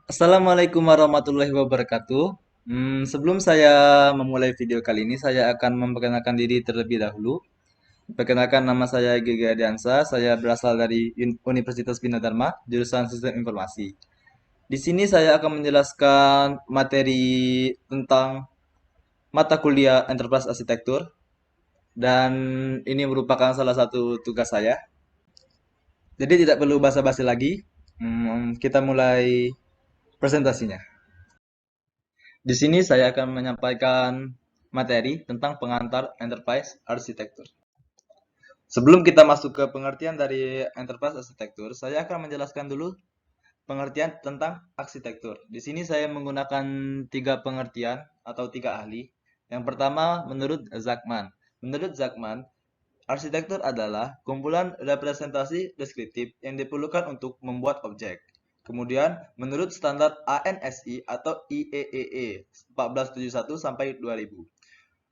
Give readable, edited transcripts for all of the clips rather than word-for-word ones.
Assalamualaikum warahmatullahi wabarakatuh. Sebelum saya memulai video kali ini, saya akan memperkenalkan diri terlebih dahulu. Perkenalkan, nama saya Gege Adiansa. Saya berasal dari Universitas Bina Dharma, jurusan Sistem Informasi. Di sini saya akan menjelaskan materi tentang mata kuliah Enterprise Arsitektur, dan ini merupakan salah satu tugas saya. Jadi tidak perlu basa-basi lagi. Kita mulai presentasinya. Di sini saya akan menyampaikan materi tentang pengantar Enterprise Architecture. Sebelum kita masuk ke pengertian dari Enterprise Architecture, saya akan menjelaskan dulu pengertian tentang arsitektur. Di sini saya menggunakan tiga pengertian atau tiga ahli. Yang pertama, menurut Zachman. Menurut Zachman, arsitektur adalah kumpulan representasi deskriptif yang diperlukan untuk membuat objek. Kemudian, menurut standar ANSI atau IEEE 1471 sampai 2000,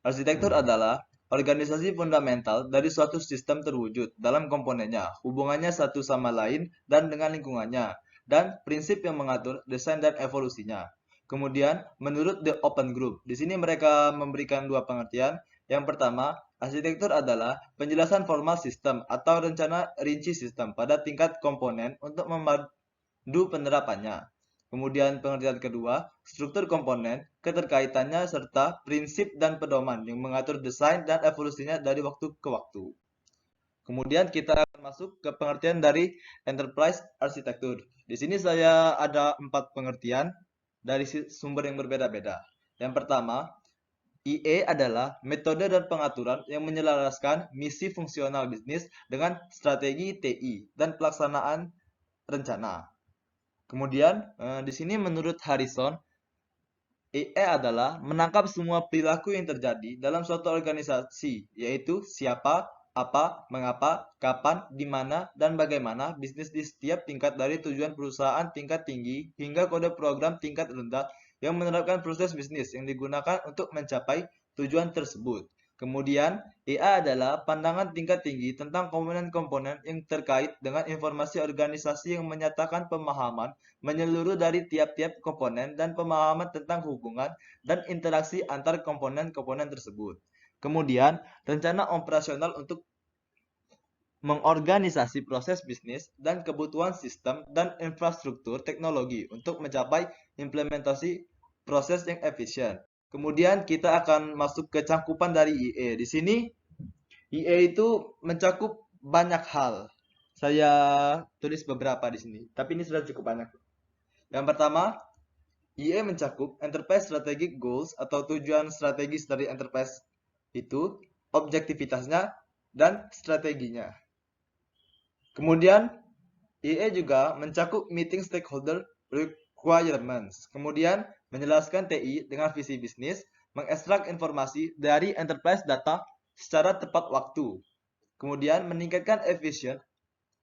arsitektur adalah organisasi fundamental dari suatu sistem terwujud dalam komponennya, hubungannya satu sama lain dan dengan lingkungannya, dan prinsip yang mengatur desain dan evolusinya. Kemudian, menurut The Open Group, di sini mereka memberikan dua pengertian. Yang pertama, arsitektur adalah penjelasan formal sistem atau rencana rinci sistem pada tingkat komponen untuk memandu penerapannya. Kemudian pengertian kedua, struktur komponen, keterkaitannya serta prinsip dan pedoman yang mengatur desain dan evolusinya dari waktu ke waktu. Kemudian kita akan masuk ke pengertian dari enterprise arsitektur. Di sini saya ada 4 pengertian dari sumber yang berbeda-beda. Yang pertama, IE adalah metode dan pengaturan yang menyelaraskan misi fungsional bisnis dengan strategi TI dan pelaksanaan rencana. Kemudian, di sini menurut Harrison, EE adalah menangkap semua perilaku yang terjadi dalam suatu organisasi, yaitu siapa, apa, mengapa, kapan, di mana, dan bagaimana bisnis di setiap tingkat dari tujuan perusahaan tingkat tinggi hingga kode program tingkat rendah yang menerapkan proses bisnis yang digunakan untuk mencapai tujuan tersebut. Kemudian, EA adalah pandangan tingkat tinggi tentang komponen-komponen yang terkait dengan informasi organisasi yang menyatakan pemahaman menyeluruh dari tiap-tiap komponen dan pemahaman tentang hubungan dan interaksi antar komponen-komponen tersebut. Kemudian, rencana operasional untuk mengorganisasi proses bisnis dan kebutuhan sistem dan infrastruktur teknologi untuk mencapai implementasi proses yang efisien. Kemudian kita akan masuk ke cangkupan dari IE. Di sini IE itu mencakup banyak hal. Saya tulis beberapa di sini, tapi ini sudah cukup banyak. Yang pertama, IE mencakup Enterprise Strategic Goals atau tujuan strategis dari enterprise itu, objektivitasnya, dan strateginya. Kemudian, IE juga mencakup Meeting Stakeholder Requirements. Kemudian, menjelaskan TI dengan visi bisnis, mengekstrak informasi dari enterprise data secara tepat waktu. Kemudian, meningkatkan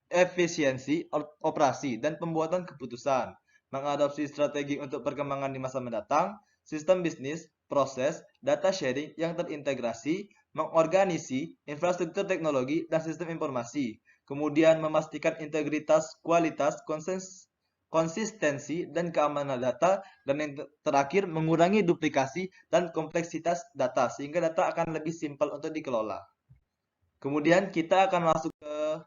efisiensi operasi dan pembuatan keputusan, mengadopsi strategi untuk perkembangan di masa mendatang, sistem bisnis, proses, data sharing yang terintegrasi, mengorganisasi infrastruktur teknologi dan sistem informasi, kemudian memastikan integritas, kualitas, konsistensi, dan keamanan data, dan yang terakhir mengurangi duplikasi dan kompleksitas data sehingga data akan lebih simpel untuk dikelola. Kemudian kita akan masuk ke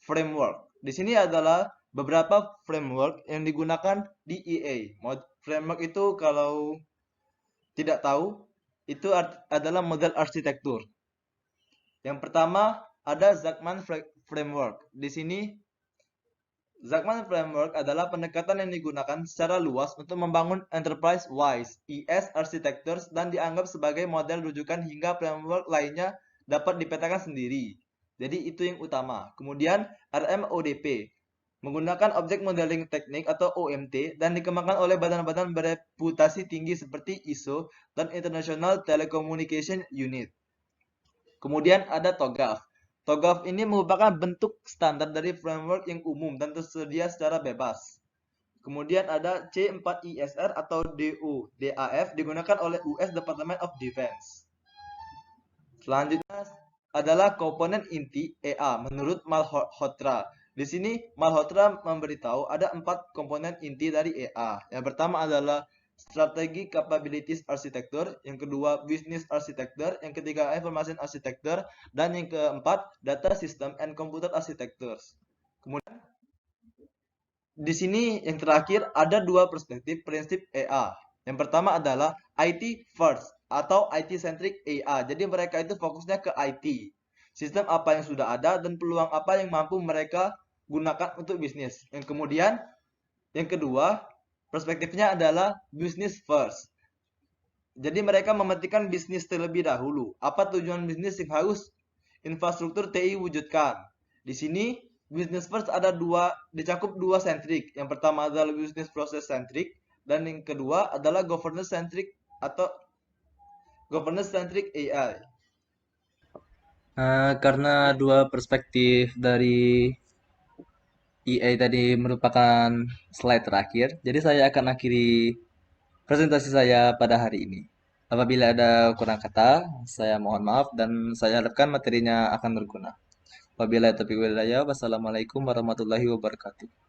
framework. Di sini adalah beberapa framework yang digunakan di EA. Framework itu kalau tidak tahu, itu adalah model arsitektur. Yang pertama ada Zachman Framework. Di sini Zachman Framework adalah pendekatan yang digunakan secara luas untuk membangun enterprise-wise ES architectures dan dianggap sebagai model rujukan hingga framework lainnya dapat dipetakan sendiri. Jadi itu yang utama. Kemudian RMODP menggunakan Object Modeling Technique atau OMT dan dikembangkan oleh badan-badan bereputasi tinggi seperti ISO dan International Telecommunication Unit. Kemudian ada TOGAF. TOGAF ini merupakan bentuk standar dari framework yang umum dan tersedia secara bebas. Kemudian ada C4ISR atau DAF digunakan oleh US Department of Defense. Selanjutnya adalah komponen inti EA menurut Malhotra. Di sini Malhotra memberitahu ada 4 komponen inti dari EA. Yang pertama adalah strategi capabilities architecture, yang kedua business architecture, yang ketiga information architecture, dan yang keempat data system and computer architectures. Kemudian di sini yang terakhir ada dua perspektif prinsip EA. Yang pertama adalah IT first atau IT centric EA. Jadi mereka itu fokusnya ke IT. Sistem apa yang sudah ada dan peluang apa yang mampu mereka gunakan untuk bisnis. Yang kemudian yang kedua perspektifnya adalah business first. Jadi mereka mementingkan bisnis terlebih dahulu. Apa tujuan bisnis yang harus infrastruktur TI wujudkan? Di sini business first ada dicakup dua sentrik. Yang pertama adalah business process centric dan yang kedua adalah governance centric atau governance centric AI. Karena dua perspektif dari EA tadi merupakan slide terakhir, jadi saya akan akhiri presentasi saya pada hari ini. Apabila ada kurang kata, saya mohon maaf dan saya harapkan materinya akan berguna. Wabillahi taufiq wal hidayah. Wassalamualaikum warahmatullahi wabarakatuh.